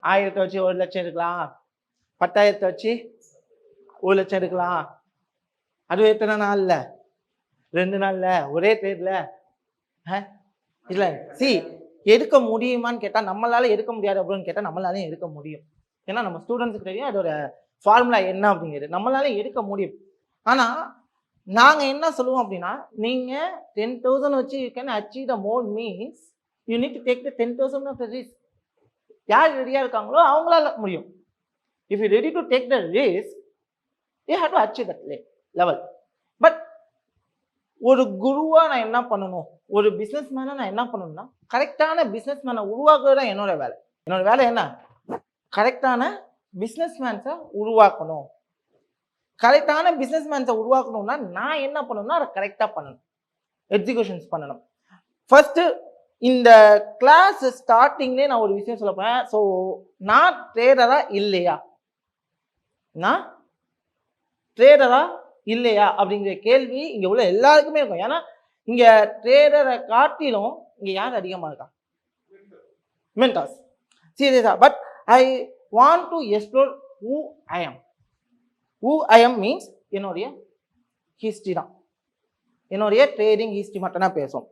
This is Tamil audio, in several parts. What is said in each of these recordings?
1000 வச்சு 1 லட்சம் எடுக்கலாம், 10,000 வச்சு 1 லட்சம் எடுக்கலாம். அது எத்தனை நாள்ல? 2 நாள்ல, ஒரே ட்ரேட்ல. இல்ல சி எடுக்க முடியுமான்னு கேட்டா நம்மளால எடுக்க முடியாது அப்படின்னு கேட்டா நம்மளாலையும் எடுக்க முடியும். ஏன்னா நம்ம ஸ்டூடெண்ட்ஸுக்கு தெரியும் அதோட ஃபார்முலா என்ன அப்படிங்கிறது. நம்மளால எடுக்க முடியும். ஆனா நாங்க என்ன சொல்லுவோம் அப்படின்னா, நீங்க 10,000 வச்சு you can achieve the more means you need to take the 10,000 of the risk. யார் ரெடியா இருக்காங்களோ அவங்களால முடியும். If you ready to take the risk you have to achieve that level. But ஒரு குருவா நான் என்ன பண்ணணும், ஒரு பிசினஸ் மேனா நான் என்ன பண்ணணும்னா, கரெக்டான பிசினஸ் மேனை உருவாக்குறது தான் என்னோட வேலை. என்னோட வேலை என்ன? கரெக்டான பிசினஸ் மேன்ஸை உருவாக்கணும். கரெக்டான பிசினஸ் மேன்ஸை உருவாக்கணும்னா நான் என்ன பண்ணணும்னா அதை கரெக்டாக பண்ணணும், எக்ஸிக்யூஷன்ஸ் பண்ணணும். ஃபர்ஸ்ட் இந்த கிளாஸ் ஸ்டார்டிங்லேயே நான் ஒரு விஷயம் சொல்ல போறேன். ஸோ நான் ட்ரேடரா இல்லையா, நான் ட்ரேடரா இல்லையா அப்படிங்கிற கேள்வி இங்க உள்ள எல்லாருக்குமே இருக்கும். ஏன்னா இங்க ட்ரேடரை காட்டிலும் இங்க யார் அதிகமா இருக்கா? மென்டார்ஸ். சீரியஸா. But I want to explore who I am. Who I am means என்னுடைய ஹிஸ்ட்ரி தான், என்னுடைய ட்ரேடிங் ஹிஸ்ட்ரி மட்டும் தான் பேசும்.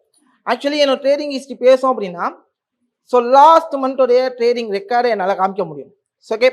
ஆக்சுவலி என்னோட ட்ரேடிங் ஹிஸ்ட்ரி பேசும் அப்படின்னா, ஸோ லாஸ்ட் மந்தோடைய ட்ரேடிங் ரெக்கார்டை என்னால் காமிக்க முடியும். ஓகே,